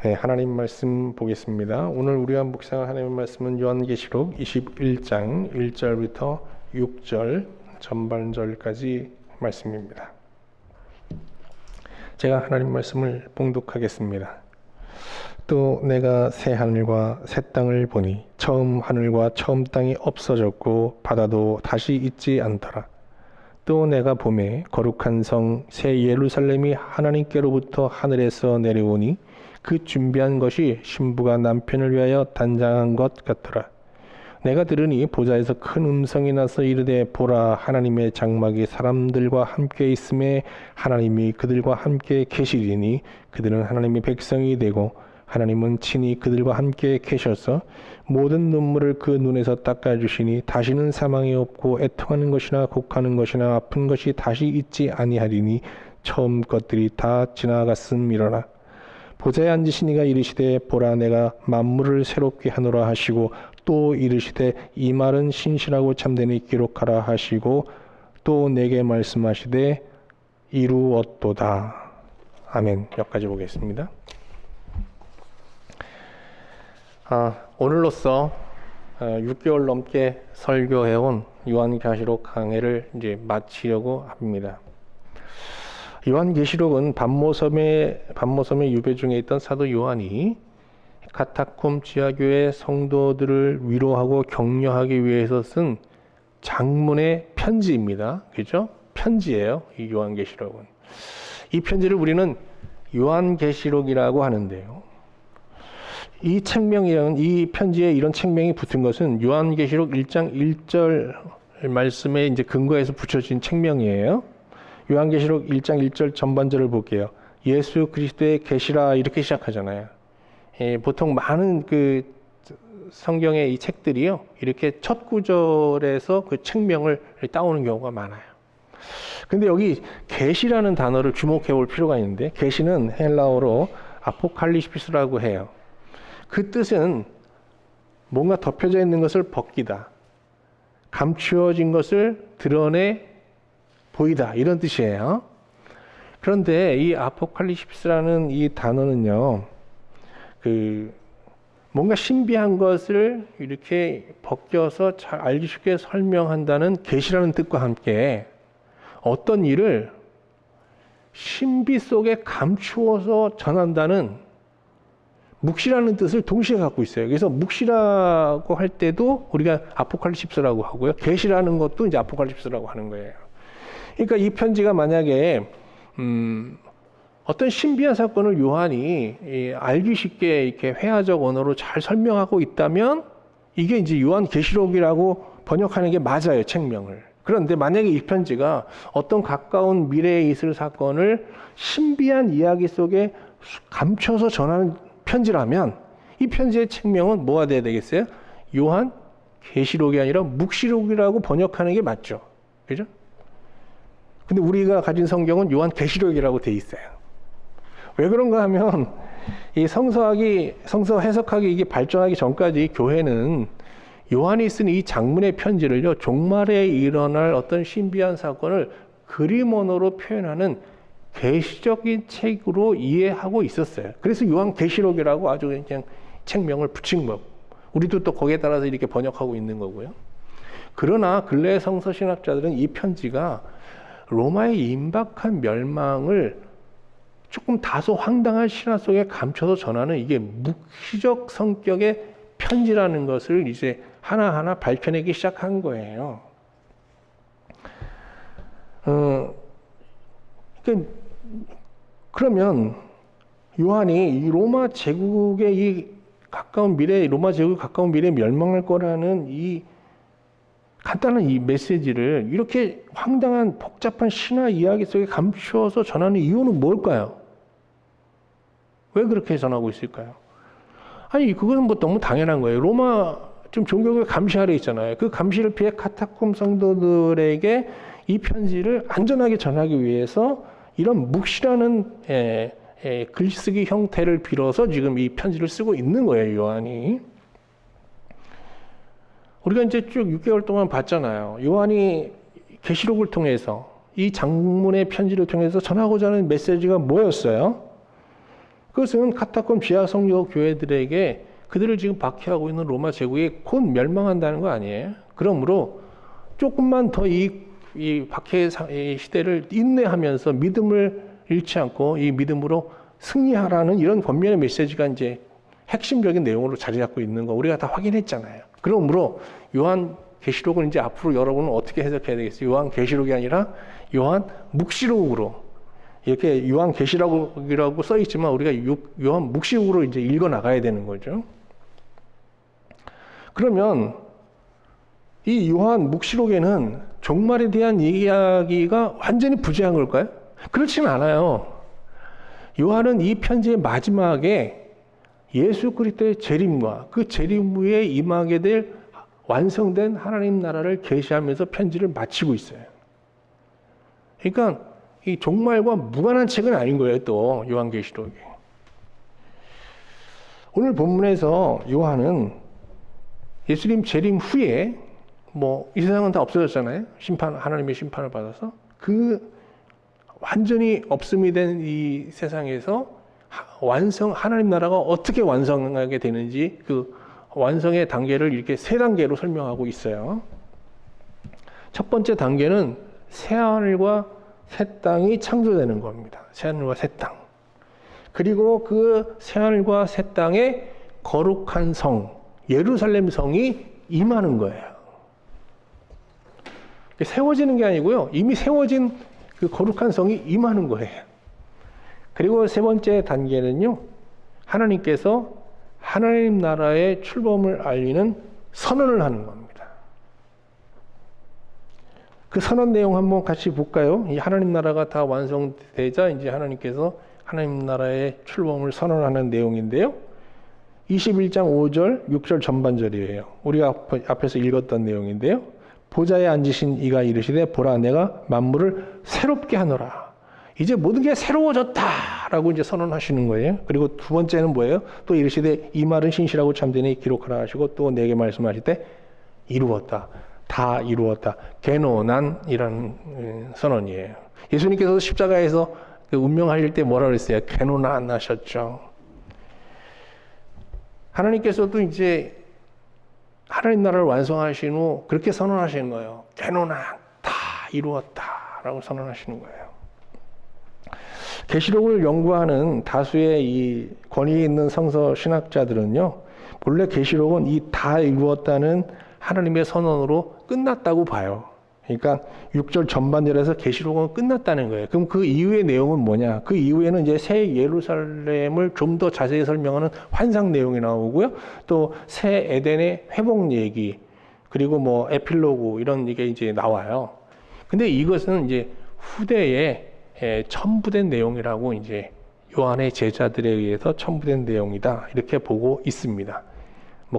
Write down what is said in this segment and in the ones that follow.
네, 하나님 말씀 보겠습니다. 오늘 우리가 묵상할 하나님 말씀은 요한계시록 21장 1절부터 6절 전반절까지 말씀입니다. 제가 하나님 말씀을 봉독하겠습니다. 또 내가 새 하늘과 새 땅을 보니 처음 하늘과 처음 땅이 없어졌고 바다도 다시 있지 않더라. 또 내가 보매 거룩한 성 새 예루살렘이 하나님께로부터 하늘에서 내려오니 그 준비한 것이 신부가 남편을 위하여 단장한 것 같더라. 내가 들으니 보좌에서 큰 음성이 나서 이르되 보라, 하나님의 장막이 사람들과 함께 있음에 하나님이 그들과 함께 계시리니 그들은 하나님의 백성이 되고 하나님은 친히 그들과 함께 계셔서 모든 눈물을 그 눈에서 닦아주시니 다시는 사망이 없고 애통하는 것이나 곡하는 것이나 아픈 것이 다시 있지 아니하리니 처음 것들이 다 지나갔음이로라. 보좌에 앉으신 이가 이르시되 보라, 내가 만물을 새롭게 하노라 하시고 또 이르시되 이 말은 신실하고 참되니 기록하라 하시고 또 내게 말씀하시되 이루었도다. 아멘. 여기까지 보겠습니다. 오늘로써 6개월 넘게 설교해온 요한계시록 강해를 이제 마치려고 합니다. 요한계시록은 반모섬의 유배 중에 있던 사도 요한이 카타콤 지하교회 성도들을 위로하고 격려하기 위해서 쓴 장문의 편지입니다. 그죠? 편지예요. 이 요한계시록은. 이 편지를 우리는 요한계시록이라고 하는데요. 이 책명이라는 이 편지에 이런 책명이 붙은 것은 요한계시록 1장 1절 말씀에 이제 근거해서 붙여진 책명이에요. 요한계시록 1장 1절 전반절을 볼게요. 예수 그리스도의 계시라 이렇게 시작하잖아요. 보통 많은 그 성경의 이 책들이요, 이렇게 첫 구절에서 그 책명을 따오는 경우가 많아요. 근데 여기 계시라는 단어를 주목해 볼 필요가 있는데, 계시는 헬라어로 아포칼리시스라고 해요. 그 뜻은 뭔가 덮여져 있는 것을 벗기다, 감추어진 것을 드러내 보이다, 이런 뜻이에요. 그런데 이 아포칼리시스라는 이 단어는요, 뭔가 신비한 것을 이렇게 벗겨서 잘 알기 쉽게 설명한다는 계시라는 뜻과 함께 어떤 일을 신비 속에 감추어서 전한다는 묵시라는 뜻을 동시에 갖고 있어요. 그래서 묵시라고 할 때도 우리가 아포칼립스라고 하고요, 계시라는 것도 이제 아포칼립스라고 하는 거예요. 그러니까 이 편지가 만약에 어떤 신비한 사건을 요한이 알기 쉽게 이렇게 회화적 언어로 잘 설명하고 있다면 이게 이제 요한계시록이라고 번역하는 게 맞아요, 책명을. 그런데 만약에 이 편지가 어떤 가까운 미래에 있을 사건을 신비한 이야기 속에 감춰서 전하는 편지라면 이 편지의 책명은 뭐가 돼야 되겠어요? 요한계시록이 아니라 묵시록이라고 번역하는 게 맞죠. 그죠? 근데 우리가 가진 성경은 요한계시록이라고 돼 있어요. 왜 그런가 하면 이 성서 해석학이 이게 발전하기 전까지 교회는 요한이 쓴 이 장문의 편지를요, 종말에 일어날 어떤 신비한 사건을 그림 언어로 표현하는 계시적인 책으로 이해하고 있었어요. 그래서 요한계시록이라고 아주 그냥 책명을 붙인 거. 우리도 또 거기에 따라서 이렇게 번역하고 있는 거고요. 그러나 근래 성서 신학자들은 이 편지가 로마의 임박한 멸망을 조금 다소 황당한 신화 속에 감춰서 전하는 이게 묵시적 성격의 편지라는 것을 이제 하나하나 밝혀내기 시작한 거예요. 그러면 요한이 이 로마 제국의 이 가까운 미래, 로마 제국이 가까운 미래에 멸망할 거라는 이 간단한 이 메시지를 이렇게 황당한 복잡한 신화 이야기 속에 감추어서 전하는 이유는 뭘까요? 왜 그렇게 전하고 있을까요? 아니, 그것은 뭐 너무 당연한 거예요. 로마 지금 종교를 감시하려 있잖아요. 그 감시를 피해 카타콤 성도들에게 이 편지를 안전하게 전하기 위해서 이런 묵시라는 글쓰기 형태를 빌어서 지금 이 편지를 쓰고 있는 거예요, 요한이. 우리가 이제 쭉 6개월 동안 봤잖아요. 요한이 계시록을 통해서 이 장문의 편지를 통해서 전하고자 하는 메시지가 뭐였어요? 그것은 카타콤 지하 성교 교회들에게 그들을 지금 박해하고 있는 로마 제국이 곧 멸망한다는 거 아니에요? 그러므로 조금만 더 이 박해 시대를 인내하면서 믿음을 잃지 않고 이 믿음으로 승리하라는 이런 권면의 메시지가 이제 핵심적인 내용으로 자리 잡고 있는 거 우리가 다 확인했잖아요. 그러므로 요한 계시록은 이제 앞으로 여러분은 어떻게 해석해야 되겠어요? 요한 계시록이 아니라 요한 묵시록으로 이렇게 요한 계시록이라고 써 있지만 우리가 요한 묵시록으로 이제 읽어 나가야 되는 거죠. 그러면 이 요한 묵시록에는 종말에 대한 이야기가 완전히 부재한 걸까요? 그렇지는 않아요. 요한은 이 편지의 마지막에 예수 그리스도의 재림과 그 재림 후에 임하게 될 완성된 하나님 나라를 계시하면서 편지를 마치고 있어요. 그러니까 이 종말과 무관한 책은 아닌 거예요, 또 요한계시록이. 오늘 본문에서 요한은 예수님 재림 후에 이 세상은 다 없어졌잖아요. 하나님의 심판을 받아서 그 완전히 없음이 된 이 세상에서 하나님 나라가 어떻게 완성하게 되는지 그 완성의 단계를 이렇게 세 단계로 설명하고 있어요. 첫 번째 단계는 새하늘과 새 땅이 창조되는 겁니다. 새하늘과 새 땅. 그리고 그 새하늘과 새 땅에 거룩한 성, 예루살렘 성이 임하는 거예요. 세워지는 게 아니고요. 이미 세워진 그 거룩한 성이 임하는 거예요. 그리고 세 번째 단계는요. 하나님께서 하나님 나라의 출범을 알리는 선언을 하는 겁니다. 그 선언 내용 한번 같이 볼까요? 이 하나님 나라가 다 완성되자 이제 하나님께서 하나님 나라의 출범을 선언하는 내용인데요. 21장 5절, 6절 전반절이에요. 우리가 앞에서 읽었던 내용인데요. 보좌에 앉으신 이가 이르시되 보라 내가 만물을 새롭게 하노라. 이제 모든 게 새로워졌다라고 이제 선언하시는 거예요. 그리고 두 번째는 뭐예요? 또 이르시되 이 말은 신실하고 참되니 기록하라 하시고 또 내게 말씀하실 때 이루었다. 다 이루었다. 게노난이라는 선언이에요. 예수님께서 십자가에서 그 운명하실 때 뭐라 그랬어요? 게노난 하셨죠. 하나님께서도 이제 하나님 나라를 완성하신 후 그렇게 선언하시는 거예요. 게노난 다 이루었다라고 선언하시는 거예요. 계시록을 연구하는 다수의 이 권위 있는 성서 신학자들은요, 본래 계시록은 이 다 이루었다는 하나님의 선언으로 끝났다고 봐요. 그러니까 6절 전반절에서 계시록은 끝났다는 거예요. 그럼 그 이후의 내용은 뭐냐? 그 이후에는 이제 새 예루살렘을 좀 더 자세히 설명하는 환상 내용이 나오고요. 또 새 에덴의 회복 얘기, 그리고 에필로그 이런 게 이제 나와요. 근데 이것은 이제 후대에 첨부된 내용이라고 이제 요한의 제자들에 의해서 첨부된 내용이다. 이렇게 보고 있습니다.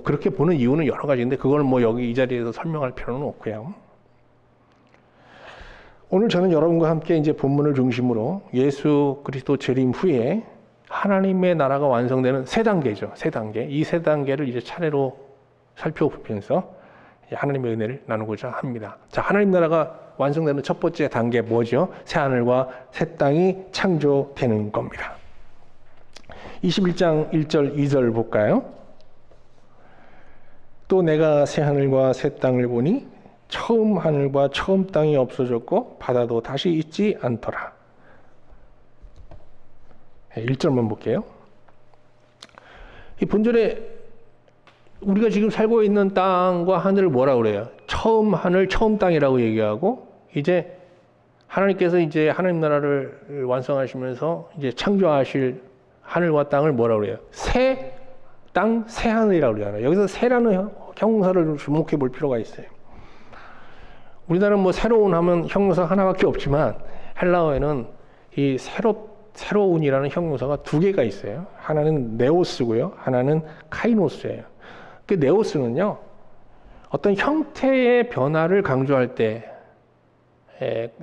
그렇게 보는 이유는 여러 가지인데 그걸 여기 이 자리에서 설명할 필요는 없고요. 오늘 저는 여러분과 함께 이제 본문을 중심으로 예수 그리스도 재림 후에 하나님의 나라가 완성되는 세 단계죠. 세 단계. 이 세 단계를 이제 차례로 살펴보면서 하나님의 은혜를 나누고자 합니다. 자, 하나님 나라가 완성되는 첫 번째 단계 뭐죠? 새 하늘과 새 땅이 창조되는 겁니다. 21장 1절 2절 볼까요? 또 내가 새 하늘과 새 땅을 보니 처음 하늘과 처음 땅이 없어졌고 바다도 다시 있지 않더라. 1절만 볼게요. 이 본절에 우리가 지금 살고 있는 땅과 하늘을 뭐라 그래요? 처음 하늘, 처음 땅이라고 얘기하고 이제 하나님께서 이제 하나님 나라를 완성하시면서 이제 창조하실 하늘과 땅을 뭐라 그래요? 새 땅, 새 하늘이라고 그러잖아요. 여기서 새라는 형용사를 좀 주목해 볼 필요가 있어요. 우리나라는 새로운 하면 형용사 하나밖에 없지만 헬라어에는 이 새로운이라는 형용사가 두 개가 있어요. 하나는 네오스고요. 하나는 카이노스예요. 그 네오스는요. 어떤 형태의 변화를 강조할 때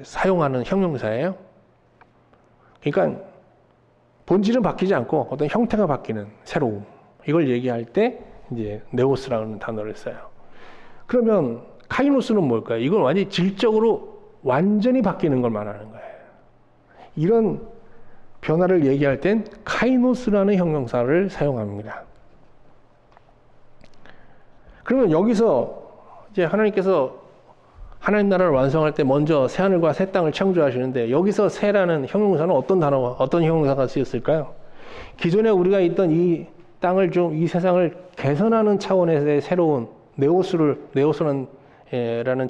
사용하는 형용사예요. 그러니까 본질은 바뀌지 않고 어떤 형태가 바뀌는 새로움. 이걸 얘기할 때 이제 네오스라는 단어를 써요. 그러면 카이노스는 뭘까요? 이건 완전히 질적으로 완전히 바뀌는 걸 말하는 거예요. 이런 변화를 얘기할 땐 카이노스라는 형용사를 사용합니다. 그러면 여기서 이제 하나님께서 하나님 나라를 완성할 때 먼저 새하늘과 새 땅을 창조하시는데 여기서 새라는 형용사는 어떤 형용사가 쓰였을까요? 기존에 우리가 있던 이 땅을 이 세상을 개선하는 차원에서의 새로운 네오스라는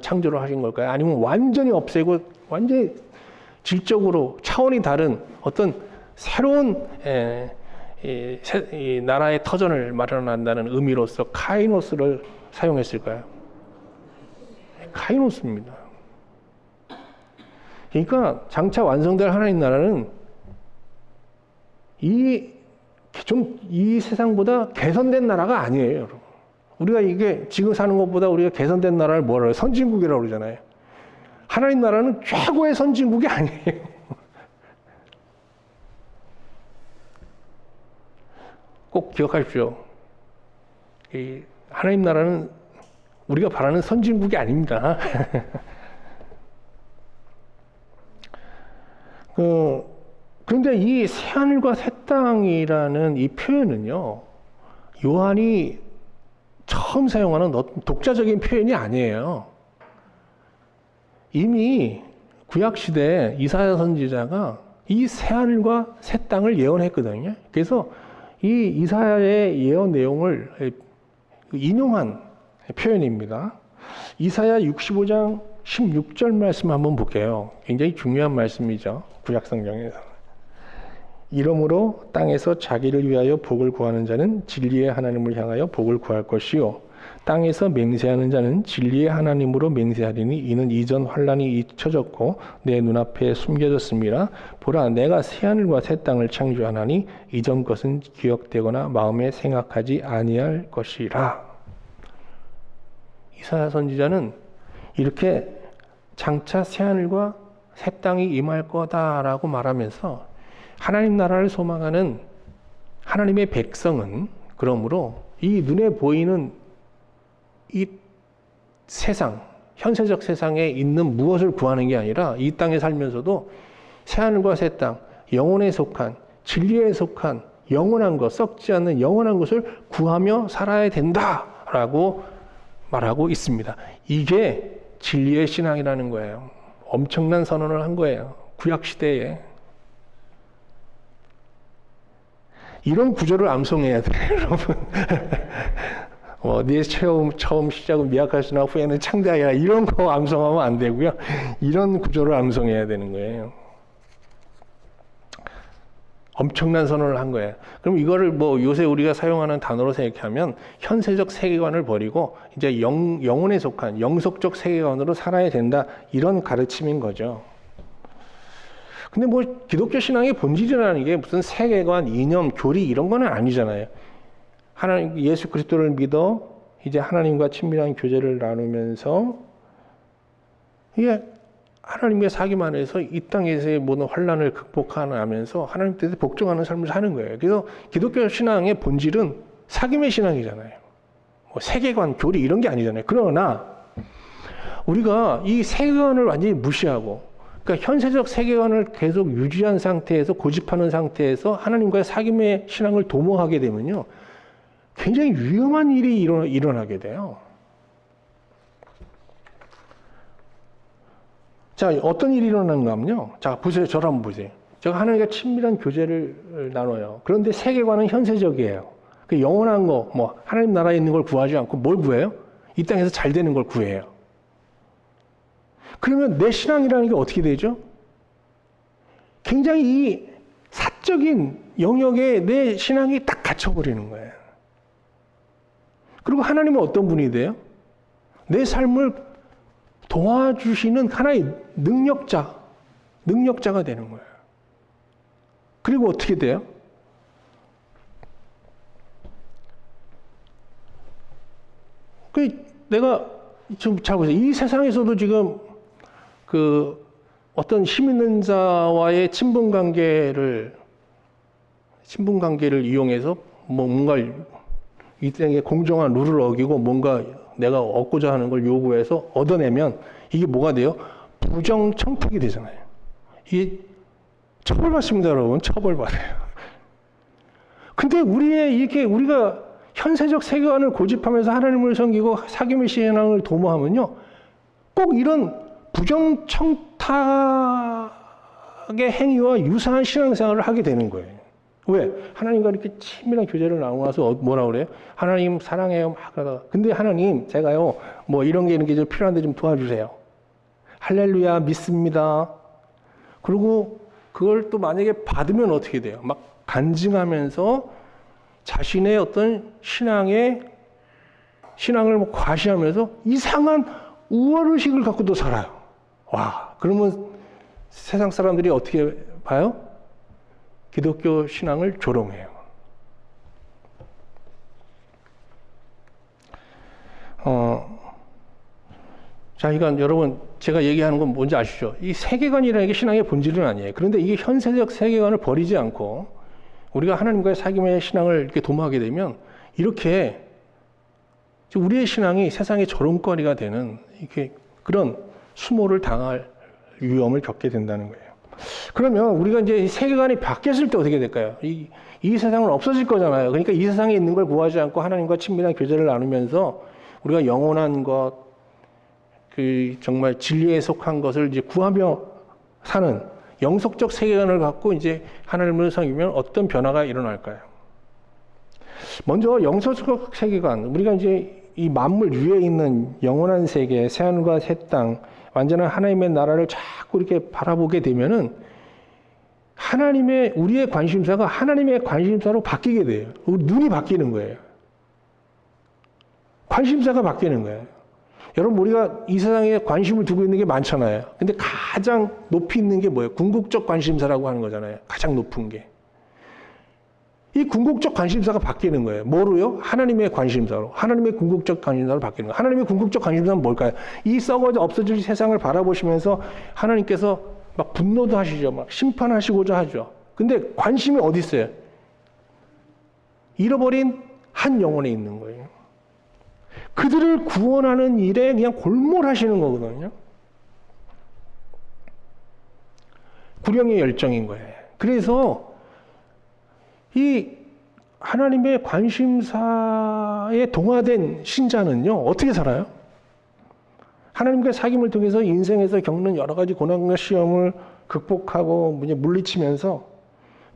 창조를 하신 걸까요? 아니면 완전히 없애고 완전히 질적으로 차원이 다른 어떤 새로운 이 나라의 터전을 마련한다는 의미로서 카이노스를 사용했을까요? 카이노스입니다. 그러니까 장차 완성될 하나님 나라는 이 세상보다 개선된 나라가 아니에요, 여러분. 우리가 이게 지금 사는 것보다 우리가 개선된 나라를 뭐라 해요? 선진국이라고 그러잖아요. 하나님 나라는 최고의 선진국이 아니에요. 꼭 기억하십시오. 이 하나님 나라는 우리가 바라는 선진국이 아닙니다. 그런데 이 새하늘과 새 땅이라는 이 표현은요, 요한이 처음 사용하는 독자적인 표현이 아니에요. 이미 구약시대 이사야 선지자가 이 새하늘과 새 땅을 예언했거든요. 그래서 이 이사야의 예언 내용을 인용한 표현입니다. 이사야 65장 16절 말씀 한번 볼게요. 굉장히 중요한 말씀이죠. 구약성경에서. 이러므로 땅에서 자기를 위하여 복을 구하는 자는 진리의 하나님을 향하여 복을 구할 것이요 땅에서 맹세하는 자는 진리의 하나님으로 맹세하리니 이는 이전 환난이 잊혀졌고 내 눈앞에 숨겨졌습니다. 보라 내가 새하늘과 새 땅을 창조하나니 이전 것은 기억되거나 마음에 생각하지 아니할 것이라. 이사야 선지자는 이렇게 장차 새하늘과 새 땅이 임할 거다라고 말하면서 하나님 나라를 소망하는 하나님의 백성은 그러므로 이 눈에 보이는 이 세상, 현세적 세상에 있는 무엇을 구하는 게 아니라 이 땅에 살면서도 새하늘과 새 땅, 영혼에 속한, 진리에 속한 영원한 것, 썩지 않는 영원한 것을 구하며 살아야 된다라고 말하고 있습니다. 이게 진리의 신앙이라는 거예요. 엄청난 선언을 한 거예요. 구약시대에. 이런 구조를 암송해야 돼요, 여러분. 네 처음 시작은 미약하시나 후에는 창대하리라 이런 거 암송하면 안 되고요. 이런 구조를 암송해야 되는 거예요. 엄청난 선언을 한 거예요. 그럼 이거를 요새 우리가 사용하는 단어로 생각하면 현세적 세계관을 버리고 이제 영혼에 속한 영속적 세계관으로 살아야 된다 이런 가르침인 거죠. 근데 기독교 신앙의 본질이라는 게 무슨 세계관, 이념, 교리 이런 거는 아니잖아요. 하나님 예수 그리스도를 믿어 이제 하나님과 친밀한 교제를 나누면서 이게 하나님의 사귐 안에서 이 땅에서의 모든 환난을 극복하면서 하나님 뜻에 복종하는 삶을 사는 거예요. 그래서 기독교 신앙의 본질은 사귐의 신앙이잖아요. 세계관, 교리 이런 게 아니잖아요. 그러나 우리가 이 세계관을 완전히 무시하고 그러니까 현세적 세계관을 계속 유지한 상태에서 고집하는 상태에서 하나님과의 사귐의 신앙을 도모하게 되면요. 굉장히 위험한 일이 일어나게 돼요. 자, 어떤 일이 일어나는가 하면요. 자, 보세요. 저를 한번 보세요. 제가 하나님과 친밀한 교제를 나눠요. 그런데 세계관은 현세적이에요. 그 영원한 거, 하나님 나라에 있는 걸 구하지 않고 뭘 구해요? 이 땅에서 잘 되는 걸 구해요. 그러면 내 신앙이라는 게 어떻게 되죠? 굉장히 이 사적인 영역에 내 신앙이 딱 갇혀버리는 거예요. 그리고 하나님은 어떤 분이 돼요? 내 삶을 도와주시는 하나의 능력자가 되는 거예요. 그리고 어떻게 돼요? 내가 좀 잘 보세요. 이 세상에서도 지금 어떤 힘 있는 자와의 친분 관계를 이용해서 뭔가 이 땅에 공정한 룰을 어기고 뭔가 내가 얻고자 하는 걸 요구해서 얻어내면 이게 뭐가 돼요? 부정청탁이 되잖아요. 이게 처벌받습니다, 여러분. 처벌받아요. 근데 우리가 현세적 세계관을 고집하면서 하나님을 섬기고 사귐의 신앙을 도모하면요, 꼭 이런 부정청탁의 행위와 유사한 신앙생활을 하게 되는 거예요. 왜? 하나님과 이렇게 친밀한 교제를 나누어서 뭐라 그래요? 하나님 사랑해요 막 하다가, 근데 하나님 제가요 뭐 이런 게 좀 필요한데 좀 도와주세요. 할렐루야 믿습니다. 그리고 그걸 또 만약에 받으면 어떻게 돼요? 막 간증하면서 자신의 어떤 신앙을 뭐 과시하면서 이상한 우월의식을 갖고도 살아요. 와, 그러면 세상 사람들이 어떻게 봐요? 기독교 신앙을 조롱해요. 자, 이건 여러분 제가 얘기하는 건 뭔지 아시죠? 이 세계관이라는 게 신앙의 본질은 아니에요. 그런데 이게 현세적 세계관을 버리지 않고 우리가 하나님과의 사귐의 신앙을 이렇게 도모하게 되면 이렇게 우리의 신앙이 세상의 조롱거리가 되는 이렇게 그런 수모를 당할 위험을 겪게 된다는 거예요. 그러면 우리가 이제 세계관이 바뀌었을 때 어떻게 될까요? 이 세상은 없어질 거잖아요. 그러니까 이 세상에 있는 걸 구하지 않고 하나님과 친밀한 교제를 나누면서 우리가 영원한 것, 정말 진리에 속한 것을 이제 구하며 사는 영속적 세계관을 갖고 이제 하나님을 섬기면 어떤 변화가 일어날까요? 먼저 영속적 세계관, 우리가 이제 이 만물 위에 있는 영원한 세계, 새하늘과 새 땅, 완전한 하나님의 나라를 자꾸 이렇게 바라보게 되면은 우리의 관심사가 하나님의 관심사로 바뀌게 돼요. 우리 눈이 바뀌는 거예요. 관심사가 바뀌는 거예요. 여러분, 우리가 이 세상에 관심을 두고 있는 게 많잖아요. 근데 가장 높이 있는 게 뭐예요? 궁극적 관심사라고 하는 거잖아요. 가장 높은 게. 이 궁극적 관심사가 바뀌는 거예요. 뭐로요? 하나님의 관심사로. 하나님의 궁극적 관심사로 바뀌는 거예요. 하나님의 궁극적 관심사는 뭘까요? 이 썩어져 없어질 세상을 바라보시면서 하나님께서 막 분노도 하시죠. 막 심판하시고자 하죠. 근데 관심이 어디 있어요? 잃어버린 한 영혼에 있는 거예요. 그들을 구원하는 일에 그냥 골몰하시는 거거든요. 구령의 열정인 거예요. 그래서 이 하나님의 관심사에 동화된 신자는요, 어떻게 살아요? 하나님과 사귐을 통해서 인생에서 겪는 여러 가지 고난과 시험을 극복하고 물리치면서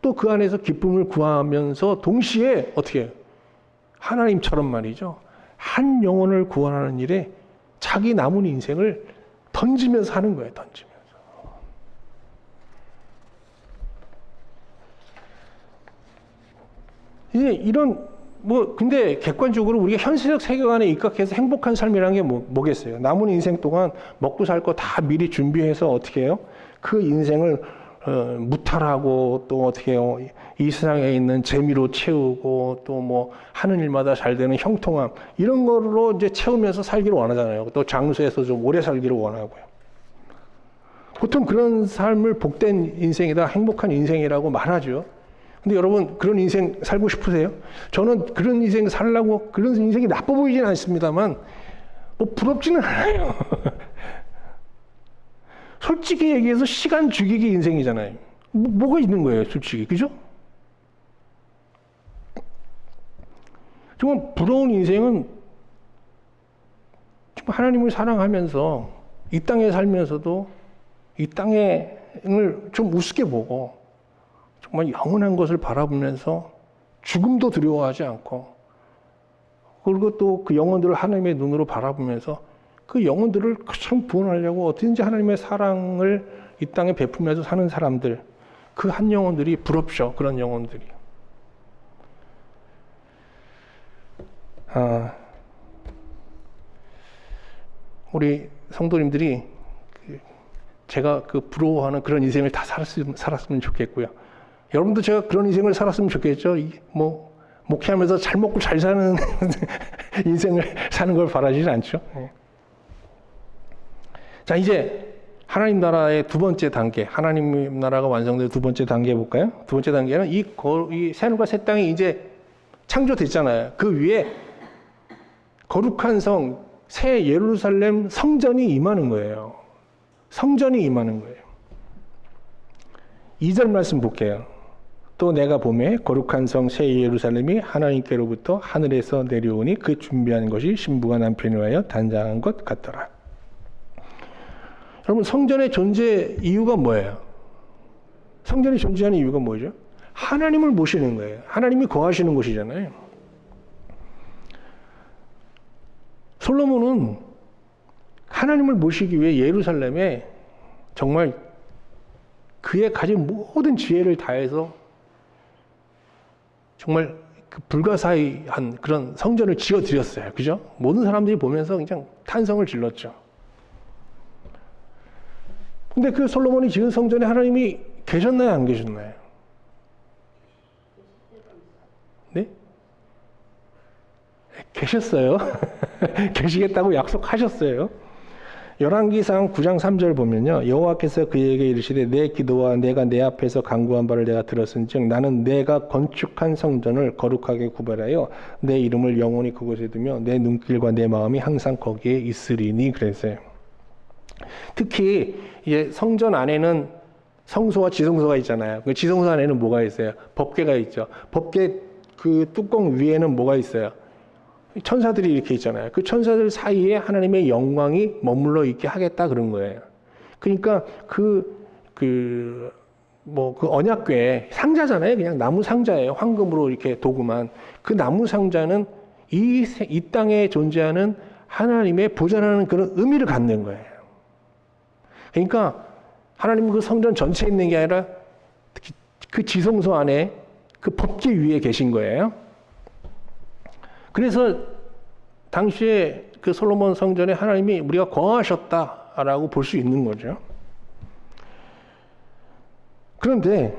또 그 안에서 기쁨을 구하면서 동시에 어떻게 해요? 하나님처럼 말이죠. 한 영혼을 구원하는 일에 자기 남은 인생을 던지면서 하는 거예요. 던지면서. 이제 이런 근데 객관적으로 우리가 현세적 세계관에 입각해서 행복한 삶이라는 게 뭐겠어요? 남은 인생 동안 먹고 살 거 다 미리 준비해서 어떻게 해요? 그 인생을 무탈하고 또 어떻게 해요? 이 세상에 있는 재미로 채우고 또 하는 일마다 잘 되는 형통함 이런 거로 이제 채우면서 살기를 원하잖아요. 또 장수에서 좀 오래 살기를 원하고요. 보통 그런 삶을 복된 인생이다, 행복한 인생이라고 말하죠. 근데 여러분 그런 인생 살고 싶으세요? 저는 그런 인생 살려고 그런 인생이 나빠 보이진 않습니다만 부럽지는 않아요. 솔직히 얘기해서 시간 죽이기 인생이잖아요. 뭐가 있는 거예요, 솔직히. 그죠? 정말 부러운 인생은 정말 하나님을 사랑하면서 이 땅에 살면서도 이 땅을 좀 우습게 보고 정말 영원한 것을 바라보면서 죽음도 두려워하지 않고 그리고 또 그 영혼들을 하나님의 눈으로 바라보면서 그 영혼들을 참 구원하려고 어떻게든지 하나님의 사랑을 이 땅에 베풀면서 사는 사람들, 그 한 영혼들이 부럽죠. 그런 영혼들이. 우리 성도님들이 제가 부러워하는 그런 인생을 다 살았으면 좋겠고요. 여러분도 제가 그런 인생을 살았으면 좋겠죠. 목회하면서 잘 먹고 잘 사는 인생을 사는 걸 바라지는 않죠. 자, 이제 하나님 나라의 두 번째 단계, 하나님 나라가 완성된 두 번째 단계 볼까요? 두 번째 단계는 이 새하늘과 새 땅이 이제 창조됐잖아요. 그 위에 거룩한 성, 새 예루살렘 성전이 임하는 거예요. 성전이 임하는 거예요. 2절 말씀 볼게요. 또 내가 보매 거룩한 성 새 예루살렘이 하나님께로부터 하늘에서 내려오니 그 준비한 것이 신부가 남편을 위하여 단장한 것 같더라. 여러분, 성전의 존재 이유가 뭐예요? 성전이 존재하는 이유가 뭐죠? 하나님을 모시는 거예요. 하나님이 거하시는 곳이잖아요. 솔로몬은 하나님을 모시기 위해 예루살렘에 정말 그의 가진 모든 지혜를 다해서 정말 그 불가사의한 그런 성전을 지어드렸어요. 그죠? 모든 사람들이 보면서 그냥 탄성을 질렀죠. 근데 그 솔로몬이 지은 성전에 하나님이 계셨나요? 안 계셨나요? 네? 계셨어요. 계시겠다고 약속하셨어요. 열왕기상 9장 3절 보면요. 여호와께서 그에게 이르시되 내 기도와 내가 내 앞에서 간구한 바를 내가 들었은즉 나는 내가 건축한 성전을 거룩하게 구별하여 내 이름을 영원히 그곳에 두며 내 눈길과 내 마음이 항상 거기에 있으리니 그랬어요. 특히 이제 성전 안에는 성소와 지성소가 있잖아요. 그 지성소 안에는 뭐가 있어요? 법궤가 있죠. 법궤 그 뚜껑 위에는 뭐가 있어요? 천사들이 이렇게 있잖아요. 그 천사들 사이에 하나님의 영광이 머물러 있게 하겠다 그런 거예요. 그러니까 그 언약궤 상자잖아요. 그냥 나무 상자예요. 황금으로 이렇게 도구만. 그 나무 상자는 이 땅에 존재하는 하나님의 보존하는 그런 의미를 갖는 거예요. 그러니까 하나님은 그 성전 전체에 있는 게 아니라 특히 그 지성소 안에 그 법궤 위에 계신 거예요. 그래서 당시에 그 솔로몬 성전에 하나님이 우리가 거하셨다라고 볼 수 있는 거죠. 그런데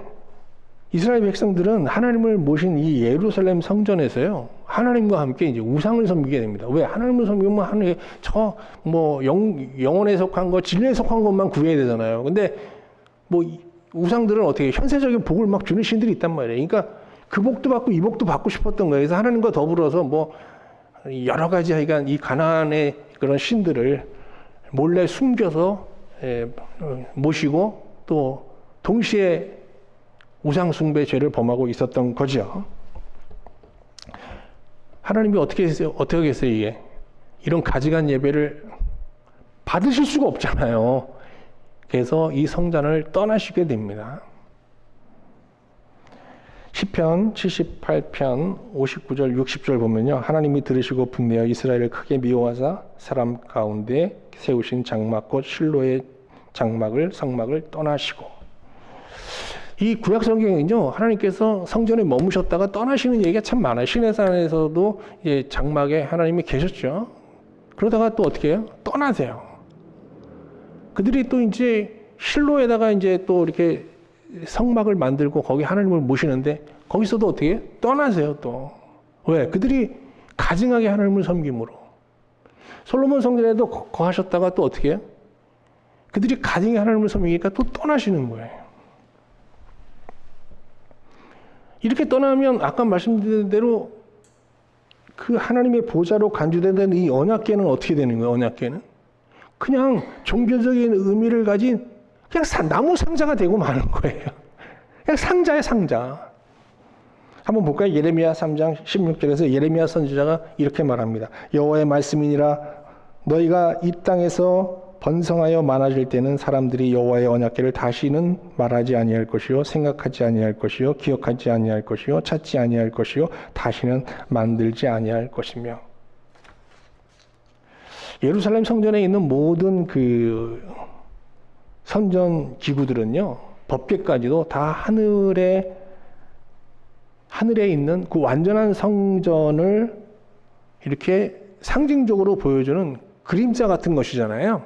이스라엘 백성들은 하나님을 모신 이 예루살렘 성전에서요, 하나님과 함께 이제 우상을 섬기게 됩니다. 왜? 하나님을 섬기면 하나님 영혼에 속한 것, 진리에 속한 것만 구해야 되잖아요. 근데 우상들은 어떻게 현세적인 복을 막 주는 신들이 있단 말이에요. 그러니까 그 복도 받고 이 복도 받고 싶었던 거예요. 그래서 하나님과 더불어서 여러 가지 하여간 이 가나안의 그런 신들을 몰래 숨겨서 모시고 또 동시에 우상 숭배 죄를 범하고 있었던 거죠. 하나님이 어떻게 하겠어요, 이게? 이런 가지간 예배를 받으실 수가 없잖아요. 그래서 이 성전을 떠나시게 됩니다. 시편 78편 59절 60절 보면요. 하나님이 들으시고 분내어 이스라엘을 크게 미워하사 사람 가운데 세우신 장막 곧 실로의 성막을 떠나시고. 이 구약 성경은요. 하나님께서 성전에 머무셨다가 떠나시는 얘기가 참 많아요. 시내산에서도 장막에 하나님이 계셨죠. 그러다가 또 어떻게 해요? 떠나세요. 그들이 또 이제 실로에다가 이제 또 이렇게 성막을 만들고 거기 하나님을 모시는데 거기서도 어떻게 해요? 떠나세요 또. 왜? 그들이 가증하게 하나님을 섬김으로. 솔로몬 성전에도 거하셨다가 또 어떻게 해요? 그들이 가증하게 하나님을 섬기니까 또 떠나시는 거예요. 이렇게 떠나면 아까 말씀드린 대로 그 하나님의 보좌로 간주되는 이 언약궤는 어떻게 되는 거예요? 언약궤는 그냥 종교적인 의미를 가진 그냥 나무 상자가 되고 마는 거예요. 그냥 상자예요, 상자. 한번 볼까요? 예레미야 3장 16절에서 예레미야 선지자가 이렇게 말합니다. 여호와의 말씀이니라 너희가 이 땅에서 번성하여 많아질 때는 사람들이 여호와의 언약궤를 다시는 말하지 아니할 것이요 생각하지 아니할 것이요 기억하지 아니할 것이요 찾지 아니할 것이요 다시는 만들지 아니할 것이며. 예루살렘 성전에 있는 모든 그 선전 기구들은요, 법궤까지도 다 하늘에 있는 그 완전한 성전을 이렇게 상징적으로 보여주는 그림자 같은 것이잖아요.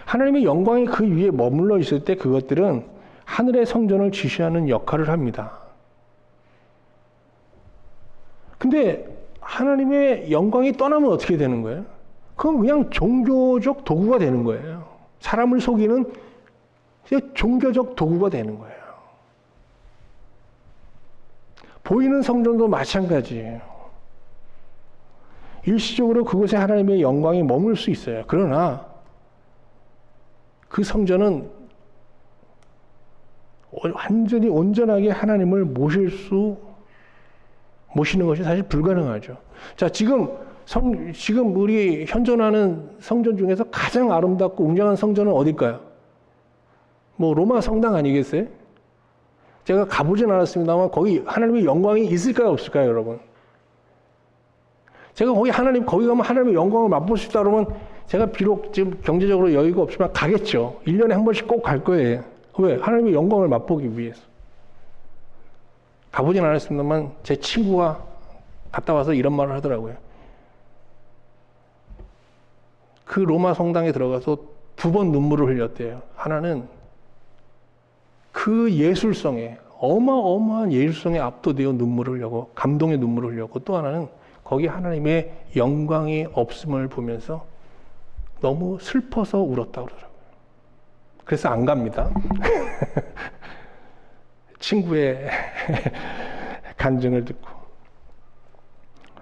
하나님의 영광이 그 위에 머물러 있을 때 그것들은 하늘의 성전을 지시하는 역할을 합니다. 근데 하나님의 영광이 떠나면 어떻게 되는 거예요? 그건 그냥 종교적 도구가 되는 거예요. 사람을 속이는 종교적 도구가 되는 거예요. 보이는 성전도 마찬가지예요. 일시적으로 그곳에 하나님의 영광이 머물 수 있어요. 그러나 그 성전은 완전히 온전하게 하나님을 모시는 것이 사실 불가능하죠. 자, 지금 우리 현존하는 성전 중에서 가장 아름답고 웅장한 성전은 어딜까요? 뭐 로마 성당 아니겠어요? 제가 가보진 않았습니다만 거기 하나님의 영광이 있을까요, 없을까요, 여러분? 제가 거기 가면 하나님의 영광을 맛볼 수 있다 그러면 제가 비록 지금 경제적으로 여유가 없지만 가겠죠. 1년에 한 번씩 꼭 갈 거예요. 왜? 하나님의 영광을 맛보기 위해서. 가보진 않았습니다만 제 친구가 갔다 와서 이런 말을 하더라고요. 그 로마 성당에 들어가서 2번 눈물을 흘렸대요. 하나는 그 예술성에, 어마어마한 예술성에 압도되어 눈물을 흘렸고, 감동의 눈물을 흘렸고, 또 하나는 거기 하나님의 영광이 없음을 보면서 너무 슬퍼서 울었다고 그러더라고요. 그래서 안 갑니다. 친구의 간증을 듣고.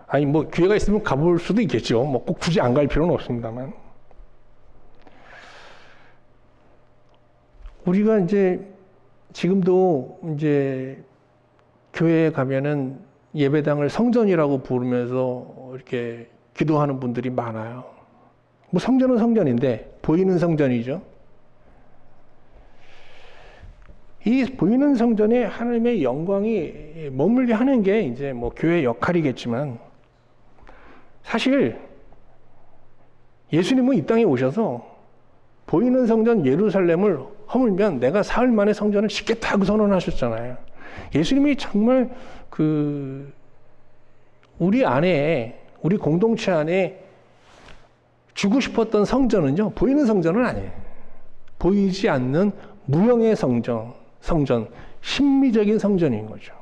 아니, 뭐, 기회가 있으면 가볼 수도 있겠죠. 뭐, 꼭 굳이 안 갈 필요는 없습니다만. 우리가 지금도 교회에 가면은 예배당을 성전이라고 부르면서 이렇게 기도하는 분들이 많아요. 뭐, 성전은 성전인데, 보이는 성전이죠. 이 보이는 성전에 하나님의 영광이 머물게 하는 게 뭐 교회의 역할이겠지만, 사실 예수님은 이 땅에 오셔서 보이는 성전 예루살렘을 허물면 내가 사흘 만에 성전을 짓겠다고 선언하셨잖아요. 예수님이 정말 우리 공동체 안에 주고 싶었던 성전은요, 보이는 성전은 아니에요. 보이지 않는 무형의 성전, 심미적인 성전인 거죠.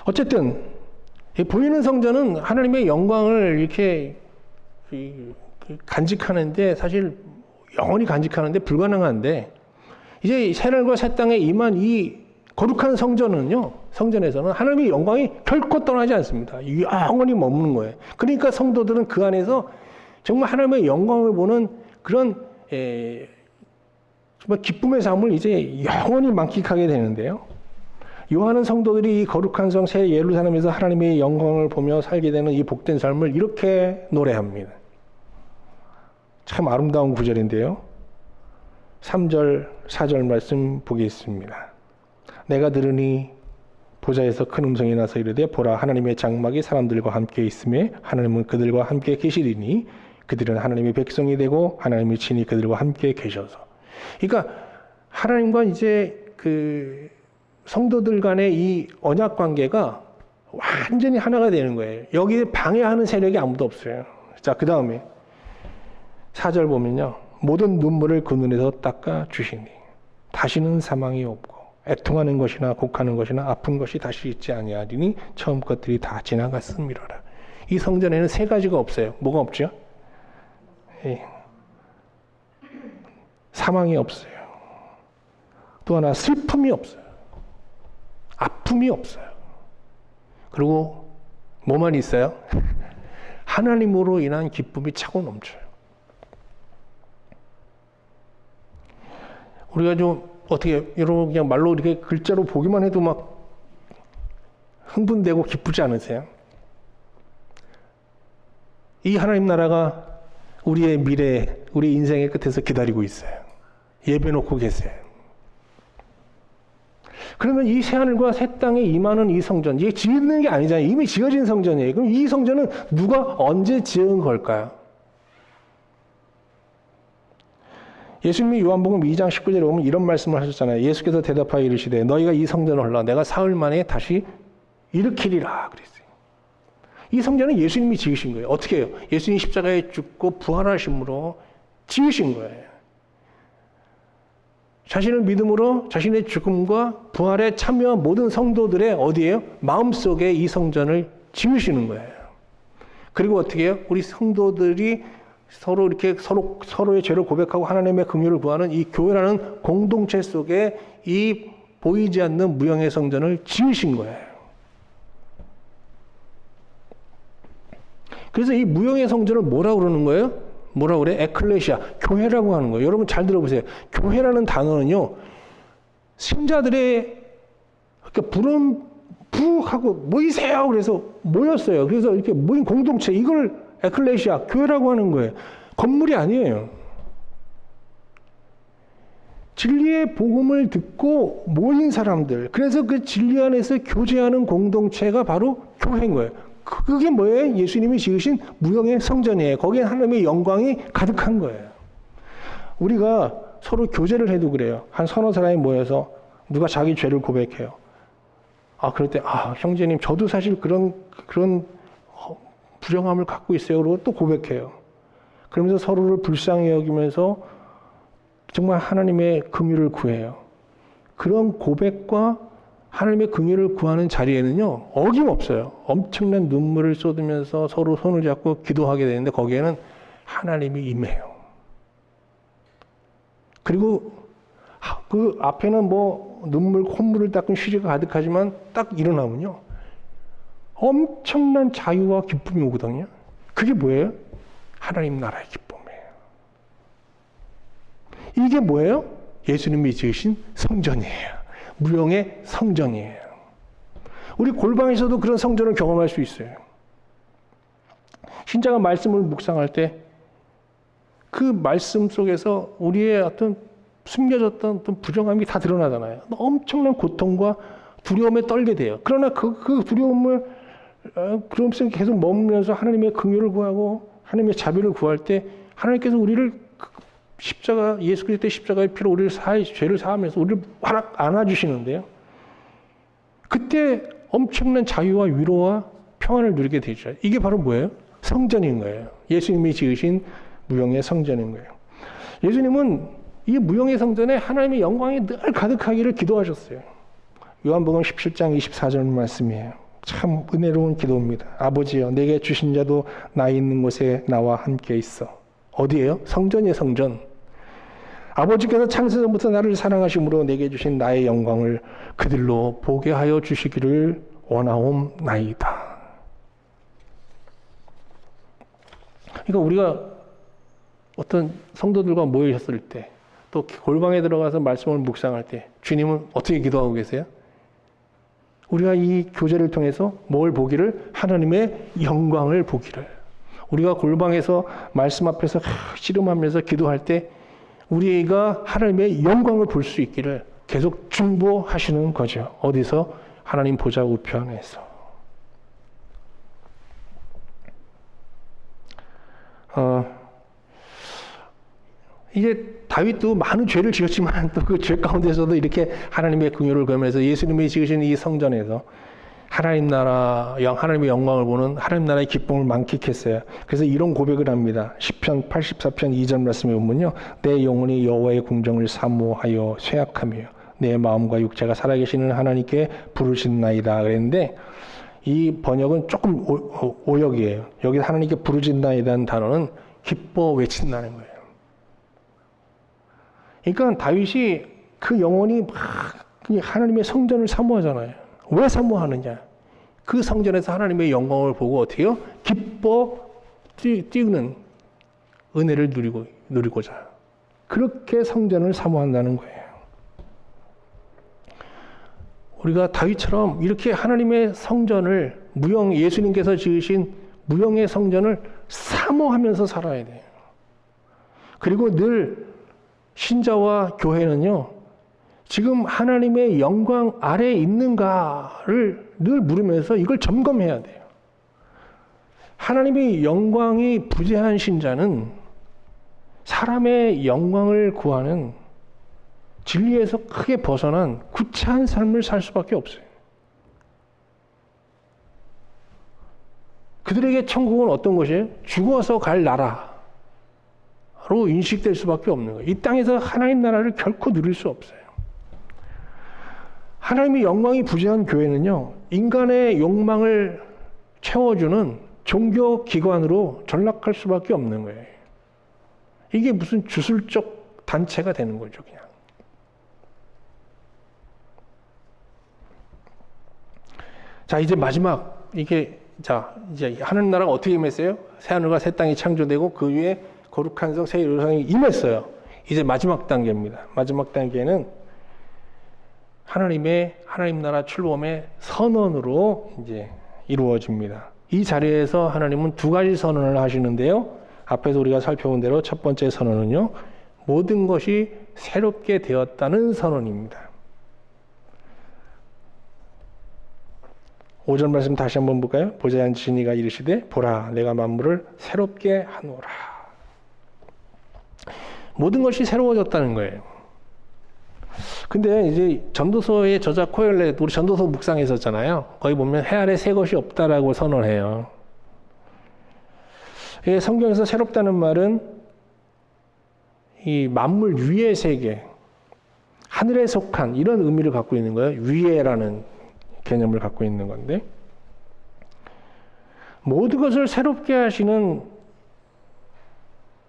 어쨌든 보이는 성전은 하나님의 영광을 이렇게 간직하는데, 사실 영원히 간직하는데 불가능한데, 이제 새하늘과 새 땅에 임한 이 거룩한 성전에서는 하나님의 영광이 결코 떠나지 않습니다. 영원히 머무는 거예요. 그러니까 성도들은 그 안에서 정말 하나님의 영광을 보는 그런 정말 기쁨의 삶을 이제 영원히 만끽하게 되는데요. 요한은 성도들이 이 거룩한 성 새 예루살렘에서 하나님의 영광을 보며 살게 되는 이 복된 삶을 이렇게 노래합니다. 참 아름다운 구절인데요. 3절, 4절 말씀 보겠습니다. 내가 들으니 보좌에서 큰 음성이 나서 이르되 보라, 하나님의 장막이 사람들과 함께 있으며 하나님은 그들과 함께 계시리니 그들은 하나님의 백성이 되고 하나님의 친히 그들과 함께 계셔서. 그러니까 하나님과 성도들 간의 이 언약 관계가 완전히 하나가 되는 거예요. 여기에 방해하는 세력이 아무도 없어요. 자, 그 다음에 4절 보면요. 모든 눈물을 그 눈에서 닦아 주시니 다시는 사망이 없고 애통하는 것이나 곡하는 것이나 아픈 것이 다시 있지 아니하리니 처음 것들이 다 지나갔음이로라. 이 성전에는 3가지가 없어요. 뭐가 없죠? 사망이 없어요. 또 하나 슬픔이 없어요. 아픔이 없어요. 그리고 뭐만 있어요? 하나님으로 인한 기쁨이 차고 넘쳐요. 우리가 좀 여러분 그냥 말로 이렇게 글자로 보기만 해도 막 흥분되고 기쁘지 않으세요? 이 하나님 나라가 우리의 미래, 우리 인생의 끝에서 기다리고 있어요. 예배 놓고 계세요. 그러면 이 새하늘과 새 땅에 임하는 이 성전, 이게 지은 게 아니잖아요. 이미 지어진 성전이에요. 그럼 이 성전은 누가 언제 지은 걸까요? 예수님이 요한복음 2장 19절에 보면 이런 말씀을 하셨잖아요. 예수께서 대답하여 이르시되 너희가 이 성전을 헐라 내가 사흘 만에 다시 일으키리라 그랬어요. 이 성전은 예수님이 지으신 거예요. 어떻게 해요? 예수님이 십자가에 죽고 부활하심으로 지으신 거예요. 자신을 믿음으로 자신의 죽음과 부활에 참여한 모든 성도들의 어디에요? 마음속에 이 성전을 지으시는 거예요. 그리고 어떻게 해요? 우리 성도들이 서로 이렇게 서로의 죄를 고백하고 하나님의 긍휼을 구하는 이 교회라는 공동체 속에 이 보이지 않는 무형의 성전을 지으신 거예요. 그래서 이 무형의 성전을 뭐라고 그러는 거예요? 뭐라 그래? 에클레시아, 교회라고 하는 거예요. 여러분 잘 들어보세요. 교회라는 단어는요, 신자들의 그러니까 부하고 모이세요. 그래서 모였어요. 그래서 이렇게 모인 공동체, 이걸 에클레시아, 교회라고 하는 거예요. 건물이 아니에요. 진리의 복음을 듣고 모인 사람들, 그래서 그 진리 안에서 교제하는 공동체가 바로 교회인 거예요. 그게 뭐예요? 예수님이 지으신 무형의 성전이에요. 거기에 하나님의 영광이 가득한 거예요. 우리가 서로 교제를 해도 그래요. 한 서너 사람이 모여서 누가 자기 죄를 고백해요. 그럴 때, 형제님, 저도 사실 그런 부정함을 갖고 있어요. 그러고 또 고백해요. 그러면서 서로를 불쌍히 여기면서 정말 하나님의 긍휼을 구해요. 그런 고백과 하나님의 긍휼을 구하는 자리에는요, 어김없어요. 엄청난 눈물을 쏟으면서 서로 손을 잡고 기도하게 되는데 거기에는 하나님이 임해요. 그리고 그 앞에는 뭐 눈물, 콧물을 닦은 휴지가 가득하지만 딱 일어나면요, 엄청난 자유와 기쁨이 오거든요. 그게 뭐예요? 하나님 나라의 기쁨이에요. 이게 뭐예요? 예수님이 지으신 성전이에요. 무형의 성전이에요. 우리 골방에서도 그런 성전을 경험할 수 있어요. 신자가 말씀을 묵상할 때 그 말씀 속에서 우리의 어떤 숨겨졌던 어떤 부정함이 다 드러나잖아요. 엄청난 고통과 두려움에 떨게 돼요. 그러나 그 두려움 속에 계속 머물면서 하나님의 긍휼을 구하고 하나님의 자비를 구할 때 하나님께서 우리를 십자가, 예수 그리스도의 십자가의 피로 우리를 죄를 사하면서 우리를 안아주시는데요. 그때 엄청난 자유와 위로와 평안을 누리게 되죠. 이게 바로 뭐예요? 성전인 거예요. 예수님이 지으신 무형의 성전인 거예요. 예수님은 이 무형의 성전에 하나님의 영광이 늘 가득하기를 기도하셨어요. 요한복음 17장 24절 말씀이에요. 참 은혜로운 기도입니다. 아버지여, 내게 주신 자도 나 있는 곳에 나와 함께 있어. 어디예요? 성전이에요, 성전. 아버지께서 창세전부터 나를 사랑하심으로 내게 주신 나의 영광을 그들로 보게 하여 주시기를 원하옵나이다. 그러니까 우리가 어떤 성도들과 모이셨을 때, 또 골방에 들어가서 말씀을 묵상할 때 주님은 어떻게 기도하고 계세요? 우리가 이 교제를 통해서 뭘 보기를? 하나님의 영광을 보기를. 우리가 골방에서 말씀 앞에서 씨름하면서 기도할 때 우리가 하나님의 영광을 볼 수 있기를 계속 중보하시는 거죠. 어디서? 하나님 보좌 우편 안에서. 이제 다윗도 많은 죄를 지었지만 또 그 죄 가운데서도 이렇게 하나님의 긍휼을 구하면서 예수님이 지으신 이 성전에서 하나님의 영광을 보는 하나님 나라의 기쁨을 만끽했어요. 그래서 이런 고백을 합니다. 시편 84편 2절 말씀에 보면요, 내 영혼이 여호와의 공정을 사모하여 쇠약하며 내 마음과 육체가 살아계시는 하나님께 부르짖나이다 그랬는데, 이 번역은 조금 오역이에요. 여기 하나님께 부르짖나이다는 단어는 기뻐 외친다는 거예요. 그러니까 다윗이 그 영혼이 막 하나님의 성전을 사모하잖아요. 왜 사모하느냐? 그 성전에서 하나님의 영광을 보고 어떻게 해요? 기뻐 뛰는 은혜를 누리고자. 그렇게 성전을 사모한다는 거예요. 우리가 다윗처럼 이렇게 하나님의 성전을, 예수님께서 지으신 무형의 성전을 사모하면서 살아야 돼요. 그리고 늘 신자와 교회는요, 지금 하나님의 영광 아래에 있는가를 늘 물으면서 이걸 점검해야 돼요. 하나님의 영광이 부재한 신자는 사람의 영광을 구하는 진리에서 크게 벗어난 구차한 삶을 살 수밖에 없어요. 그들에게 천국은 어떤 것이에요? 죽어서 갈 나라로 인식될 수밖에 없는 거예요. 이 땅에서 하나님 나라를 결코 누릴 수 없어요. 하나님의 영광이 부재한 교회는요, 인간의 욕망을 채워주는 종교 기관으로 전락할 수밖에 없는 거예요. 이게 무슨 주술적 단체가 되는 거죠, 그냥. 자, 이제 마지막, 이제 하늘 나라가 어떻게 임했어요? 새하늘과 새 땅이 창조되고 그 위에 거룩한 성, 새 예루살렘이 임했어요. 이제 마지막 단계입니다. 마지막 단계는 하나님 나라 출범의 선언으로 이제 이루어집니다. 이 자리에서 하나님은 두 가지 선언을 하시는데요. 앞에서 우리가 살펴본 대로 첫 번째 선언은요, 모든 것이 새롭게 되었다는 선언입니다. 5절 말씀 다시 한번 볼까요? 보좌에 앉으신 이가 이르시되 보라 내가 만물을 새롭게 하노라. 모든 것이 새로워졌다는 거예요. 근데 이제 전도서의 저자 코엘렛, 우리 전도서 묵상했었잖아요. 거기 보면 해 아래 새 것이 없다라고 선언해요. 성경에서 새롭다는 말은 이 만물 위의 세계, 하늘에 속한 이런 의미를 갖고 있는 거예요. 위에라는 개념을 갖고 있는 건데, 모든 것을 새롭게 하시는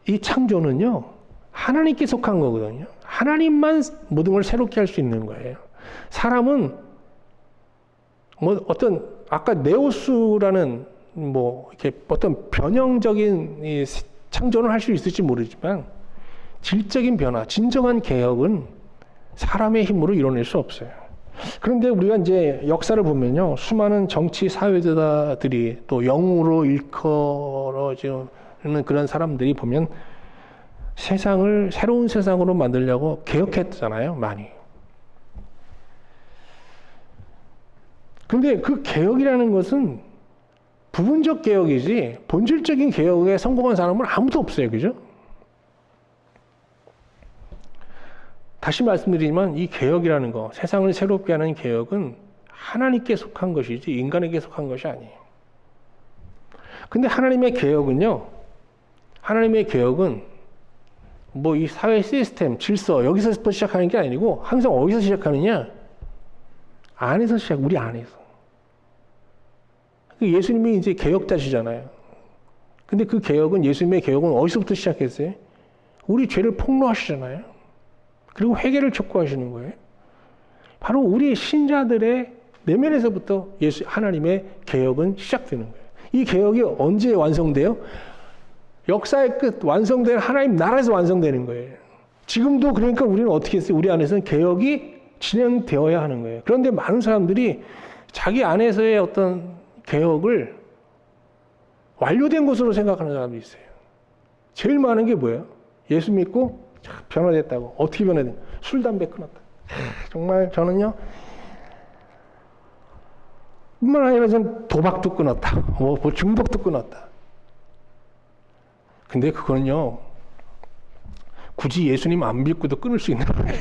이 창조는요, 하나님께 속한 거거든요. 하나님만 모든 걸 새롭게 할 수 있는 거예요. 사람은 뭐 어떤 아까 네오스라는 뭐 이렇게 어떤 변형적인 이 창조를 할 수 있을지 모르지만 질적인 변화, 진정한 개혁은 사람의 힘으로 이뤄낼 수 없어요. 그런데 우리가 이제 역사를 보면요, 수많은 정치 사회자들이 또 영으로 일컬어지는 그런 사람들이 보면 세상을 새로운 세상으로 만들려고 개혁했잖아요, 많이. 근데 그 개혁이라는 것은 부분적 개혁이지 본질적인 개혁에 성공한 사람은 아무도 없어요, 그죠? 다시 말씀드리지만 이 개혁이라는 거, 세상을 새롭게 하는 개혁은 하나님께 속한 것이지 인간에게 속한 것이 아니에요. 근데 하나님의 개혁은 뭐 이 사회 시스템, 질서 여기서부터 시작하는 게 아니고 항상 어디서 시작하느냐? 안에서 우리 안에서. 예수님이 이제 개혁자시잖아요. 근데 그 개혁은, 예수님의 개혁은 어디서부터 시작했어요? 우리 죄를 폭로하시잖아요. 그리고 회개를 촉구하시는 거예요. 바로 우리 신자들의 내면에서부터 하나님의 개혁은 시작되는 거예요. 이 개혁이 언제 완성돼요? 역사의 끝, 완성된 하나님 나라에서 완성되는 거예요. 지금도 그러니까 우리는 어떻게 했어요? 우리 안에서는 개혁이 진행되어야 하는 거예요. 그런데 많은 사람들이 자기 안에서의 어떤 개혁을 완료된 것으로 생각하는 사람들이 있어요. 제일 많은 게 뭐예요? 예수 믿고 변화됐다고. 어떻게 변화됐냐? 술, 담배 끊었다. 정말 저는요, 뿐만 아니라 전 도박도 끊었다. 뭐 중독도 끊었다. 근데 그거는요, 굳이 예수님 안 믿고도 끊을 수 있는 거예요.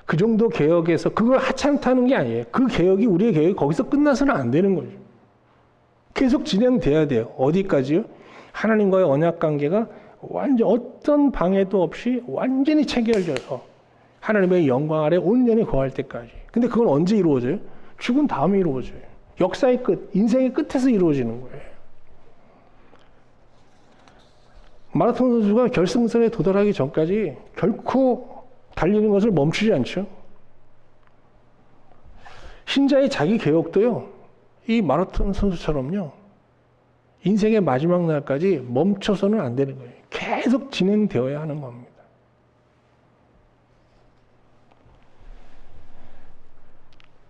그 정도 개혁에서 그걸 하찮다는 게 아니에요. 그 개혁이, 우리의 개혁이 거기서 끝나서는 안 되는 거죠. 계속 진행돼야 돼요. 어디까지요? 하나님과의 언약 관계가 완전 어떤 방해도 없이 완전히 체결져서 하나님의 영광 아래 온전히 거할 때까지. 근데 그건 언제 이루어져요? 죽은 다음에 이루어져요. 역사의 끝, 인생의 끝에서 이루어지는 거예요. 마라톤 선수가 결승선에 도달하기 전까지 결코 달리는 것을 멈추지 않죠. 신자의 자기 개혁도요, 이 마라톤 선수처럼요, 인생의 마지막 날까지 멈춰서는 안 되는 거예요. 계속 진행되어야 하는 겁니다.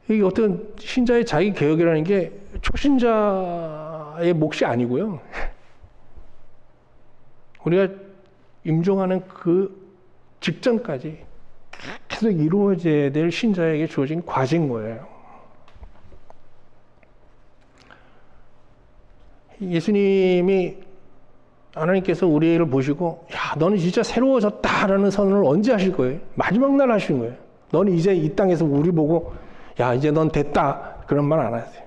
이게 어떤 신자의 자기 개혁이라는 게 초신자의 몫이 아니고요. 우리가 임종하는 그 직전까지 계속 이루어져야 될 신자에게 주어진 과제인 거예요. 예수님이, 하나님께서 우리를 보시고, 야, 너는 진짜 새로워졌다라는 선언을 언제 하실 거예요? 마지막 날 하신 거예요. 너는 이제 이 땅에서 우리 보고, 야, 이제 넌 됐다, 그런 말 안 하세요.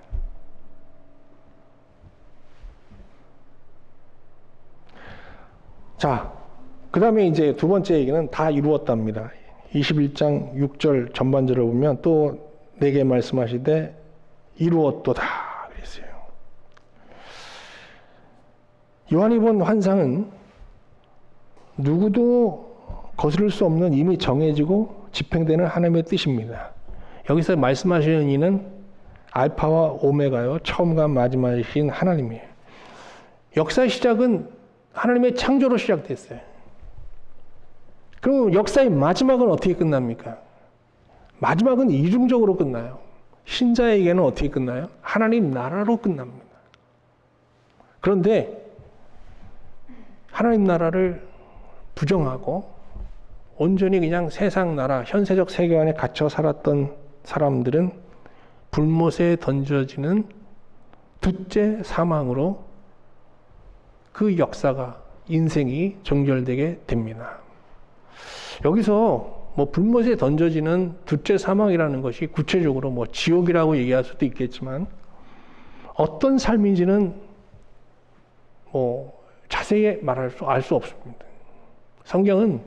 자, 그 다음에 이제 두 번째 얘기는 다 이루었답니다. 21장 6절 전반절을 보면 또 내게 말씀하시되 이루었도다 그랬어요. 요한이 본 환상은 누구도 거스를 수 없는 이미 정해지고 집행되는 하나님의 뜻입니다. 여기서 말씀하시는 이는 알파와 오메가요, 처음과 마지막이신 하나님이에요. 역사의 시작은 하나님의 창조로 시작됐어요. 그럼 역사의 마지막은 어떻게 끝납니까? 마지막은 이중적으로 끝나요. 신자에게는 어떻게 끝나요? 하나님 나라로 끝납니다. 그런데 하나님 나라를 부정하고 온전히 그냥 세상 나라, 현세적 세계관에 갇혀 살았던 사람들은 불못에 던져지는 둘째 사망으로 그 역사가, 인생이 종결되게 됩니다. 여기서 뭐 불못에 던져지는 둘째 사망이라는 것이 구체적으로 뭐 지옥이라고 얘기할 수도 있겠지만 어떤 삶인지는 뭐 자세히 알 수 없습니다. 성경은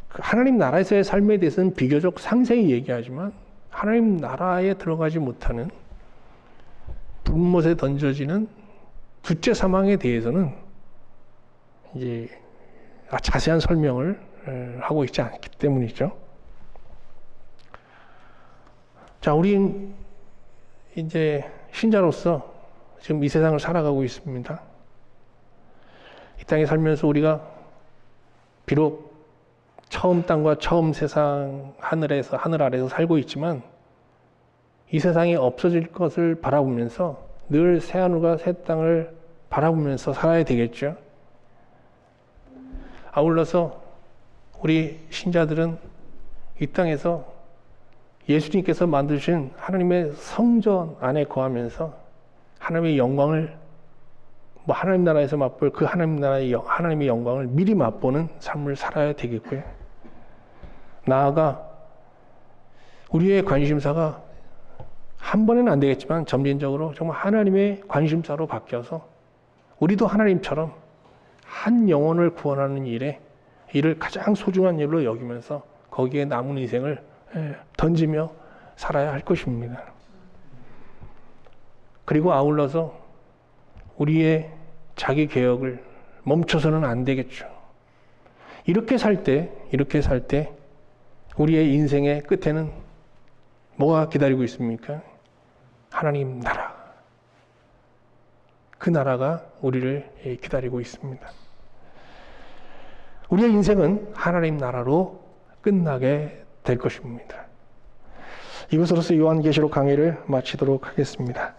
하나님 나라에서의 삶에 대해서는 비교적 상세히 얘기하지만 하나님 나라에 들어가지 못하는 불못에 던져지는 둘째 사망에 대해서는 이제 자세한 설명을 하고 있지 않기 때문이죠. 자, 우린 이제 신자로서 지금 이 세상을 살아가고 있습니다. 이 땅에 살면서 우리가 비록 처음 땅과 처음 세상 하늘 아래서 살고 있지만 이 세상이 없어질 것을 바라보면서 늘 새하늘과 새 땅을 바라보면서 살아야 되겠죠. 아울러서 우리 신자들은 이 땅에서 예수님께서 만드신 하나님의 성전 안에 거하면서 하나님의 영광을 하나님 나라에서 맛볼 그 하나님의 영광을 미리 맛보는 삶을 살아야 되겠고요. 나아가 우리의 관심사가 한 번에는 안 되겠지만 점진적으로 정말 하나님의 관심사로 바뀌어서 우리도 하나님처럼 한 영혼을 구원하는 일을 가장 소중한 일로 여기면서 거기에 남은 인생을 던지며 살아야 할 것입니다. 그리고 아울러서 우리의 자기 개혁을 멈춰서는 안 되겠죠. 이렇게 살 때 우리의 인생의 끝에는 뭐가 기다리고 있습니까? 하나님 나라. 그 나라가 우리를 기다리고 있습니다. 우리의 인생은 하나님 나라로 끝나게 될 것입니다. 이것으로서 요한계시록 강의를 마치도록 하겠습니다.